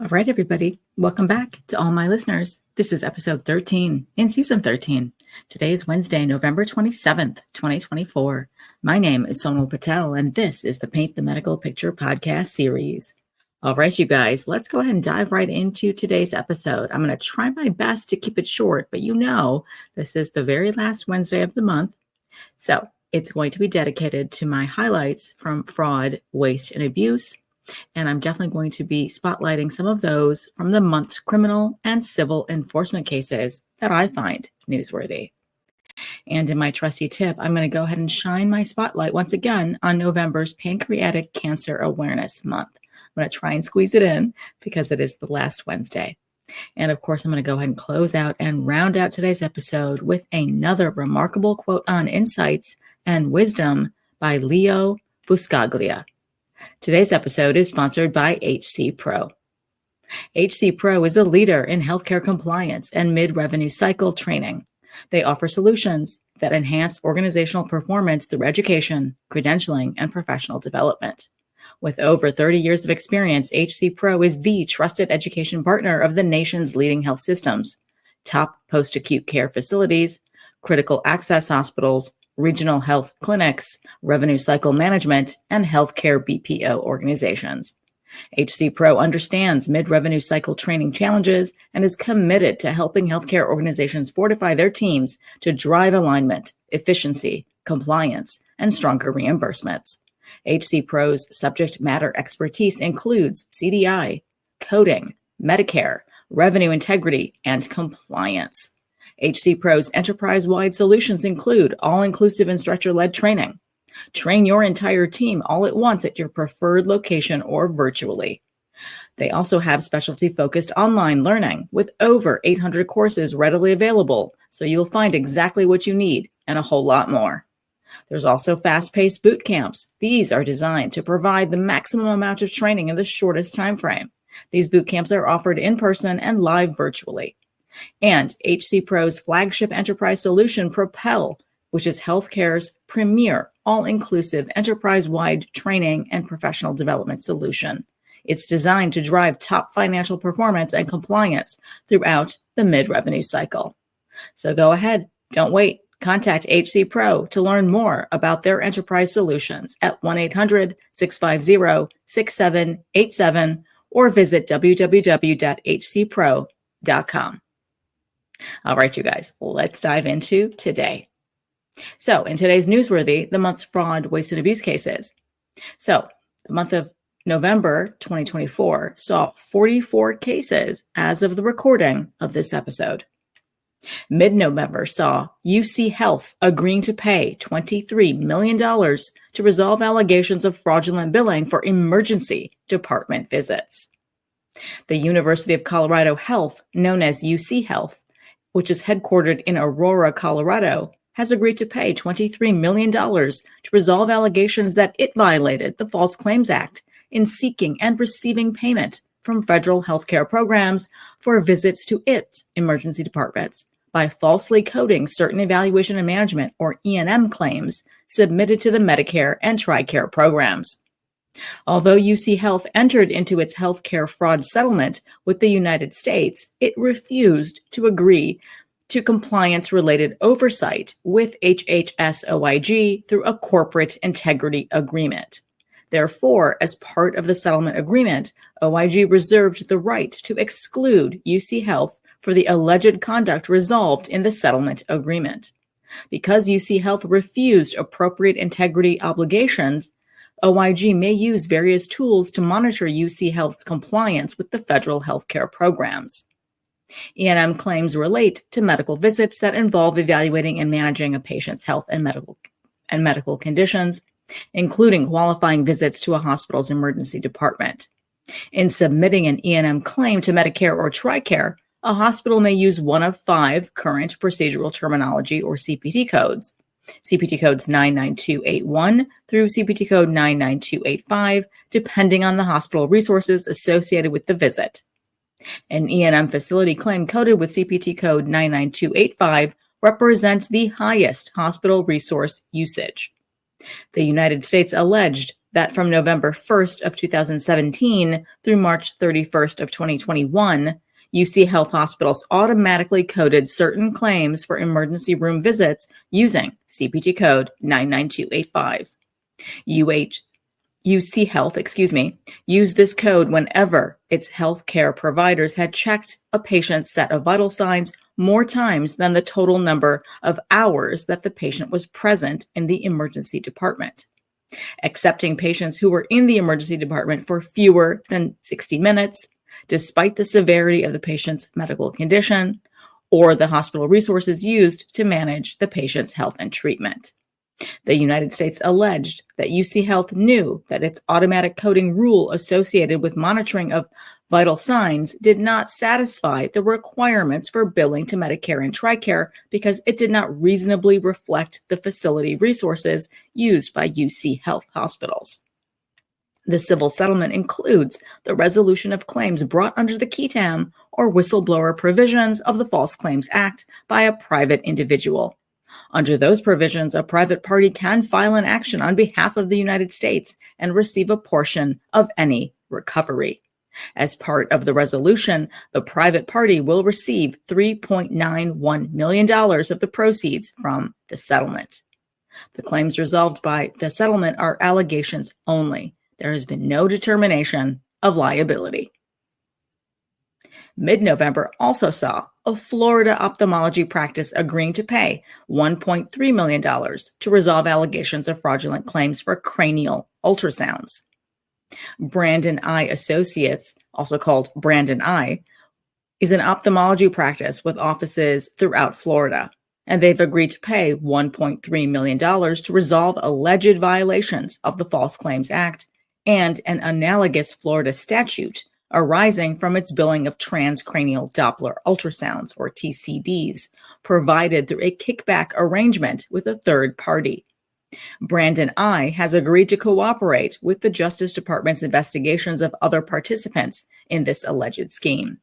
All right, everybody. Welcome back to all my listeners. This is episode 13 in season 13. Today is Wednesday, November 27th, 2024. My name is Sonal Patel, and this is the Paint the Medical Picture podcast series. All right, you guys, let's go ahead and dive right into today's episode. I'm going to try my best to keep it short, but this is the very last Wednesday of the month. So it's going to be dedicated to my highlights from fraud, waste, and abuse. And I'm definitely going to be spotlighting some of those from the month's criminal and civil enforcement cases that I find newsworthy. And in my trusty tip, I'm going to go ahead and shine my spotlight once again on November's Pancreatic Cancer Awareness Month. I'm going to try and squeeze it in because it is the last Wednesday. And of course, I'm going to go ahead and close out and round out today's episode with another remarkable quote on insights and wisdom by Leo Buscaglia. Today's episode is sponsored by HCPro. HCPro is a leader in healthcare compliance and mid-revenue cycle training. They offer solutions that enhance organizational performance through education, credentialing, and professional development. With over 30 years of experience, HCPro is the trusted education partner of the nation's leading health systems, top post-acute care facilities, critical access hospitals, regional health clinics, revenue cycle management, and healthcare BPO organizations. HCPro understands mid-revenue cycle training challenges and is committed to helping healthcare organizations fortify their teams to drive alignment, efficiency, compliance, and stronger reimbursements. HCPro's subject matter expertise includes CDI, coding, Medicare, revenue integrity, and compliance. HCPro's enterprise-wide solutions include all-inclusive instructor-led training. Train your entire team all at once at your preferred location or virtually. They also have specialty-focused online learning with over 800 courses readily available, so you'll find exactly what you need and a whole lot more. There's also fast-paced boot camps. These are designed to provide the maximum amount of training in the shortest time frame. These boot camps are offered in person and live virtually. And HCPro's flagship enterprise solution, Patel, which is healthcare's premier all-inclusive enterprise-wide training and professional development solution. It's designed to drive top financial performance and compliance throughout the mid-revenue cycle. So go ahead, don't wait. Contact HCPro to learn more about their enterprise solutions at 1-800-650-6787 or visit www.hcpro.com. All right, you guys, let's dive into today. So in today's Newsworthy, the month's fraud, waste, and abuse cases. So the month of November 2024 saw 44 cases as of the recording of this episode. Mid-November saw UC Health agreeing to pay $23 million to resolve allegations of fraudulent billing for emergency department visits. The University of Colorado Health, known as UC Health, which is headquartered in Aurora, Colorado, has agreed to pay $23 million to resolve allegations that it violated the False Claims Act in seeking and receiving payment from federal healthcare programs for visits to its emergency departments by falsely coding certain evaluation and management, or E&M, claims submitted to the Medicare and TRICARE programs. Although UC Health entered into its healthcare fraud settlement with the United States, it refused to agree to compliance-related oversight with HHS-OIG through a corporate integrity agreement. Therefore, as part of the settlement agreement, OIG reserved the right to exclude UC Health for the alleged conduct resolved in the settlement agreement. Because UC Health refused appropriate integrity obligations, OIG may use various tools to monitor UC Health's compliance with the federal healthcare programs. E&M claims relate to medical visits that involve evaluating and managing a patient's health and medical conditions, including qualifying visits to a hospital's emergency department. In submitting an E&M claim to Medicare or TRICARE, a hospital may use one of 5 current procedural terminology or CPT codes. CPT codes 99281 through CPT code 99285, depending on the hospital resources associated with the visit. An E&M facility claim coded with CPT code 99285 represents the highest hospital resource usage. The United States alleged that from November 1st of 2017 through March 31st of 2021, UC Health hospitals automatically coded certain claims for emergency room visits using CPT code 99285. UC Health, used this code whenever its healthcare providers had checked a patient's set of vital signs more times than the total number of hours that the patient was present in the emergency department. Accepting patients who were in the emergency department for fewer than 60 minutes, despite the severity of the patient's medical condition or the hospital resources used to manage the patient's health and treatment. The United States alleged that UC Health knew that its automatic coding rule associated with monitoring of vital signs did not satisfy the requirements for billing to Medicare and TRICARE because it did not reasonably reflect the facility resources used by UC Health hospitals. The civil settlement includes the resolution of claims brought under the QTAM or whistleblower provisions of the False Claims Act by a private individual. Under those provisions, a private party can file an action on behalf of the United States and receive a portion of any recovery. As part of the resolution, the private party will receive $3.91 million of the proceeds from the settlement. The claims resolved by the settlement are allegations only. There has been no determination of liability. Mid-November also saw a Florida ophthalmology practice agreeing to pay $1.3 million to resolve allegations of fraudulent claims for cranial ultrasounds. Brandon Eye Associates, also called Brandon Eye, is an ophthalmology practice with offices throughout Florida, and they've agreed to pay $1.3 million to resolve alleged violations of the False Claims Act and an analogous Florida statute arising from its billing of transcranial Doppler ultrasounds, or TCDs, provided through a kickback arrangement with a third party. Brandon Eye has agreed to cooperate with the Justice Department's investigations of other participants in this alleged scheme.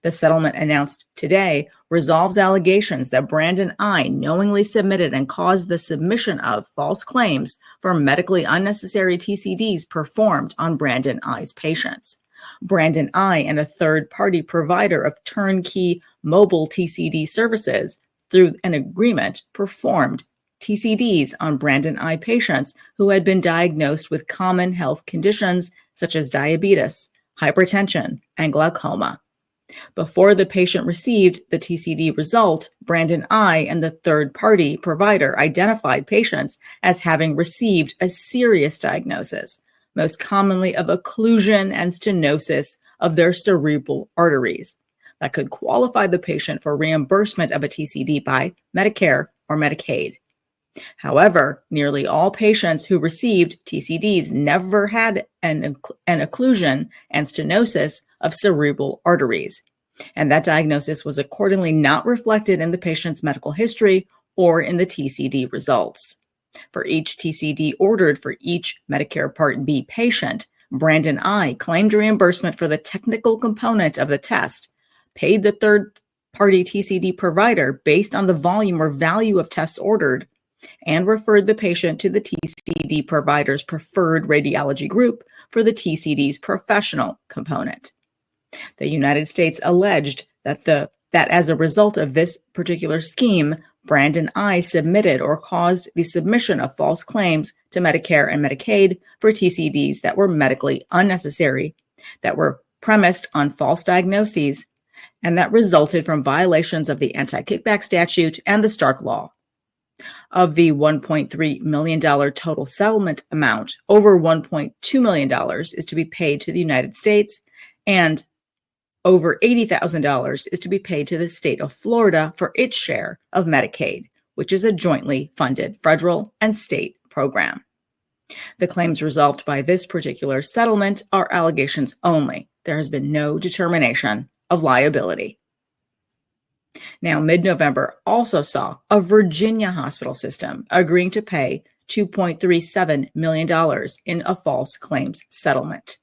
The settlement announced today resolves allegations that Brandon Eye knowingly submitted and caused the submission of false claims for medically unnecessary TCDs performed on Brandon Eye's patients. Brandon Eye and a third-party provider of turnkey mobile TCD services through an agreement performed TCDs on Brandon Eye patients who had been diagnosed with common health conditions such as diabetes, hypertension, and glaucoma. Before the patient received the TCD result, Brandon Eye and the third-party provider identified patients as having received a serious diagnosis, most commonly of occlusion and stenosis of their cerebral arteries, that could qualify the patient for reimbursement of a TCD by Medicare or Medicaid. However, nearly all patients who received TCDs never had an occlusion and stenosis of cerebral arteries, and that diagnosis was accordingly not reflected in the patient's medical history or in the TCD results. For each TCD ordered for each Medicare Part B patient, Brandon Eye claimed reimbursement for the technical component of the test, paid the third-party TCD provider based on the volume or value of tests ordered, and referred the patient to the TCD provider's preferred radiology group for the TCD's professional component. The United States alleged that as a result of this particular scheme, Brandon Eye submitted or caused the submission of false claims to Medicare and Medicaid for TCDs that were medically unnecessary, that were premised on false diagnoses, and that resulted from violations of the anti-kickback statute and the Stark Law. Of the $1.3 million total settlement amount, over $1.2 million is to be paid to the United States, and over $80,000 is to be paid to the state of Florida for its share of Medicaid, which is a jointly funded federal and state program. The claims resolved by this particular settlement are allegations only. There has been no determination of liability. Now, mid-November also saw a Virginia hospital system agreeing to pay $2.37 million in a false claims settlement.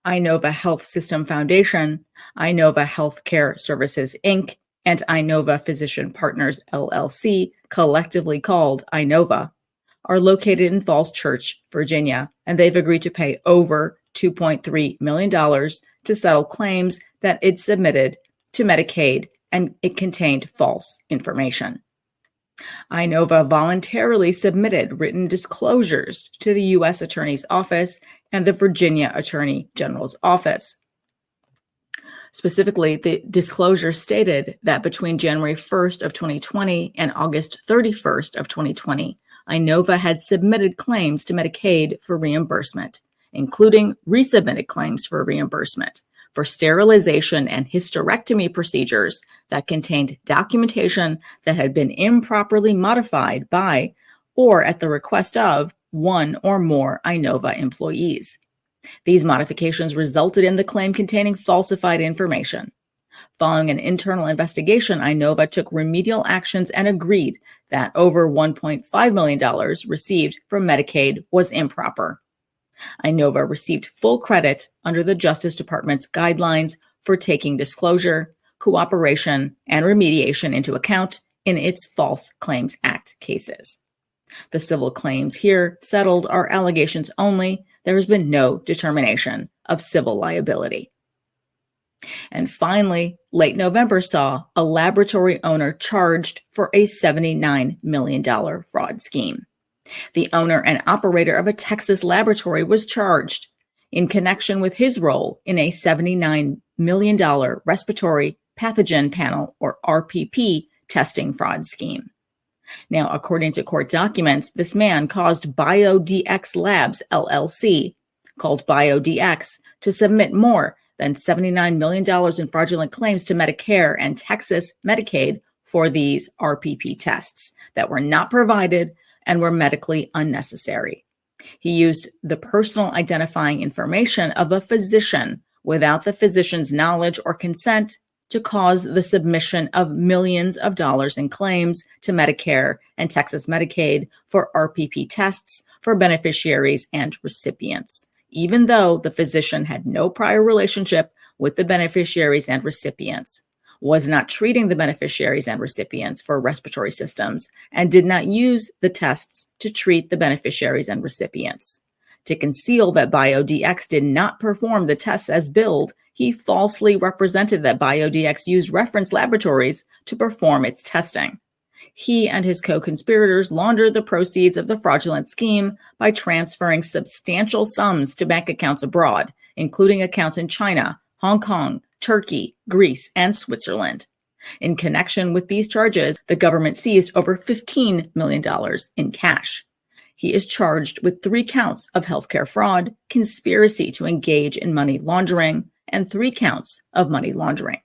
Inova Health System Foundation, Inova Healthcare Services, Inc., and Inova Physician Partners, LLC, collectively called Inova, are located in Falls Church, Virginia, and they've agreed to pay over $2.3 million to settle claims that it submitted to Medicaid and it contained false information. Inova voluntarily submitted written disclosures to the U.S. Attorney's Office and the Virginia Attorney General's Office. Specifically, the disclosure stated that between January 1st of 2020 and August 31st of 2020, Inova had submitted claims to Medicaid for reimbursement, including resubmitted claims for reimbursement for sterilization and hysterectomy procedures that contained documentation that had been improperly modified by or at the request of one or more Inova employees. These modifications resulted in the claim containing falsified information. Following an internal investigation, Inova took remedial actions and agreed that over $1.5 million received from Medicaid was improper. Inova received full credit under the Justice Department's guidelines for taking disclosure, cooperation, and remediation into account in its False Claims Act cases. The civil claims here settled are allegations only. There has been no determination of civil liability. And finally, late November saw a laboratory owner charged for a $79 million fraud scheme. The owner and operator of a Texas laboratory was charged in connection with his role in a $79 million respiratory pathogen panel, or RPP, testing fraud scheme. Now, according to court documents, this man caused BioDX Labs, LLC, called BioDX, to submit more than $79 million in fraudulent claims to Medicare and Texas Medicaid for these RPP tests that were not provided and were medically unnecessary. He used the personal identifying information of a physician without the physician's knowledge or consent to cause the submission of millions of dollars in claims to Medicare and Texas Medicaid for RPP tests for beneficiaries and recipients, even though the physician had no prior relationship with the beneficiaries and recipients, was not treating the beneficiaries and recipients for respiratory systems, and did not use the tests to treat the beneficiaries and recipients. To conceal that BioDX did not perform the tests as billed, he falsely represented that BioDX used reference laboratories to perform its testing. He and his co-conspirators laundered the proceeds of the fraudulent scheme by transferring substantial sums to bank accounts abroad, including accounts in China, Hong Kong, Turkey, Greece, and Switzerland. In connection with these charges, the government seized over $15 million in cash. He is charged with 3 counts of healthcare fraud, conspiracy to engage in money laundering, and 3 counts of money laundering.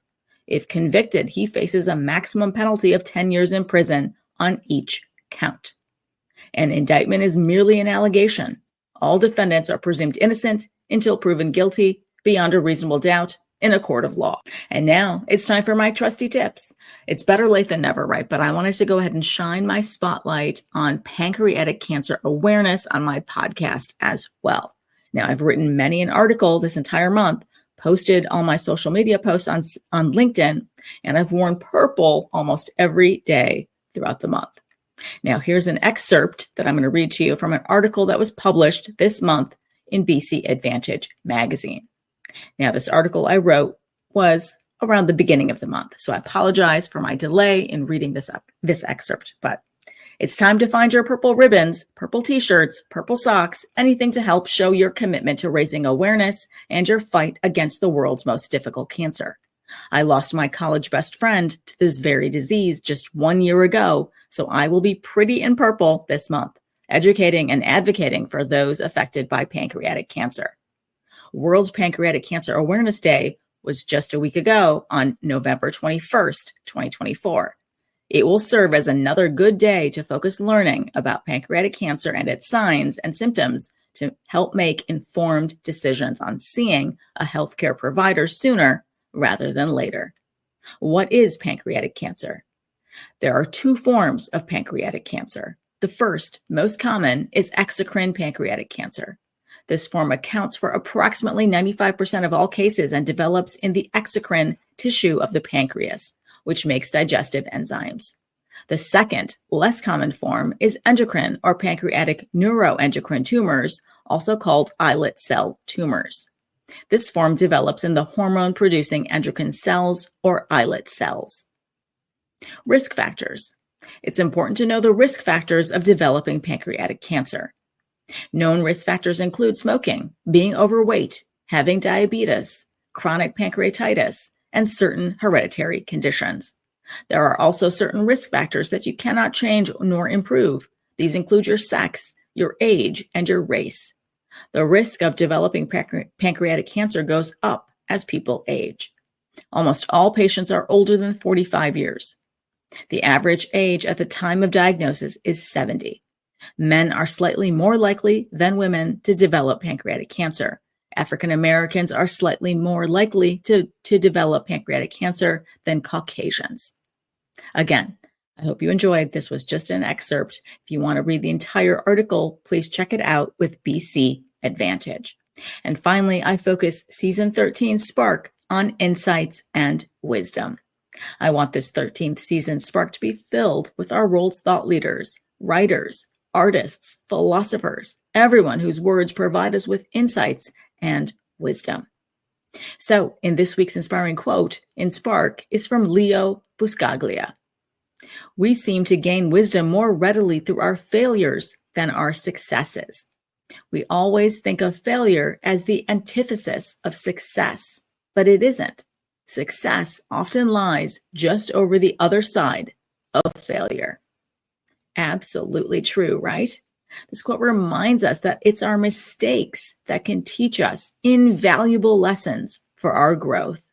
If convicted, he faces a maximum penalty of 10 years in prison on each count. An indictment is merely an allegation. All defendants are presumed innocent until proven guilty beyond a reasonable doubt in a court of law. And now it's time for my trusty tips. It's better late than never, right? But I wanted to go ahead and shine my spotlight on pancreatic cancer awareness on my podcast as well. Now, I've written many an article this entire month, posted all my social media posts on LinkedIn, and I've worn purple almost every day throughout the month. Now, here's an excerpt that I'm going to read to you from an article that was published this month in BC Advantage magazine. Now, this article I wrote was around the beginning of the month, so I apologize for my delay in reading this excerpt, but it's time to find your purple ribbons, purple t-shirts, purple socks, anything to help show your commitment to raising awareness and your fight against the world's most difficult cancer. I lost my college best friend to this very disease just 1 year ago, so I will be pretty in purple this month, educating and advocating for those affected by pancreatic cancer. World Pancreatic Cancer Awareness Day was just a week ago on November 21st, 2024. It will serve as another good day to focus learning about pancreatic cancer and its signs and symptoms to help make informed decisions on seeing a healthcare provider sooner rather than later. What is pancreatic cancer? There are 2 forms of pancreatic cancer. The first, most common, is exocrine pancreatic cancer. This form accounts for approximately 95% of all cases and develops in the exocrine tissue of the pancreas, which makes digestive enzymes. The second, less common form is endocrine or pancreatic neuroendocrine tumors, also called islet cell tumors. This form develops in the hormone-producing endocrine cells or islet cells. Risk factors. It's important to know the risk factors of developing pancreatic cancer. Known risk factors include smoking, being overweight, having diabetes, chronic pancreatitis, and certain hereditary conditions. There are also certain risk factors that you cannot change nor improve. These include your sex, your age, and your race. The risk of developing pancreatic cancer goes up as people age. Almost all patients are older than 45 years. The average age at the time of diagnosis is 70. Men are slightly more likely than women to develop pancreatic cancer. African Americans are slightly more likely to develop pancreatic cancer than Caucasians. Again, I hope you enjoyed. This was just an excerpt. If you want to read the entire article, please check it out with BC Advantage. And finally, I focus Season 13 Spark on insights and wisdom. I want this 13th season Spark to be filled with our world's thought leaders, writers, artists, philosophers, everyone whose words provide us with insights and wisdom. So, in this week's inspiring quote in Spark is from Leo Buscaglia. We seem to gain wisdom more readily through our failures than our successes. We always think of failure as the antithesis of success, but it isn't. Success often lies just over the other side of failure. Absolutely true, right? This quote reminds us that it's our mistakes that can teach us invaluable lessons for our growth.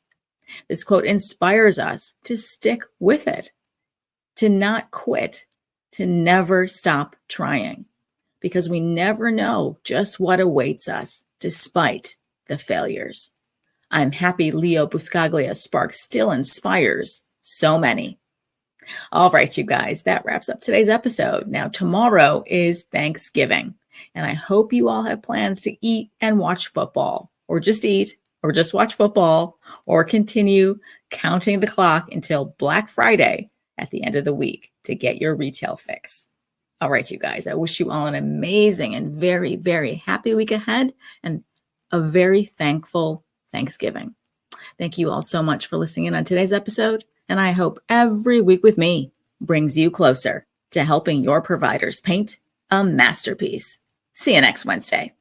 This quote inspires us to stick with it, to not quit, to never stop trying, because we never know just what awaits us despite the failures. I'm happy Leo Buscaglia's Spark still inspires so many. All right, you guys, that wraps up today's episode. Now, tomorrow is Thanksgiving, and I hope you all have plans to eat and watch football, or just eat, or just watch football, or continue counting the clock until Black Friday at the end of the week to get your retail fix. All right, you guys, I wish you all an amazing and very, very happy week ahead and a very thankful Thanksgiving. Thank you all so much for listening in on today's episode, and I hope every week with me brings you closer to helping your providers paint a masterpiece. See you next Wednesday.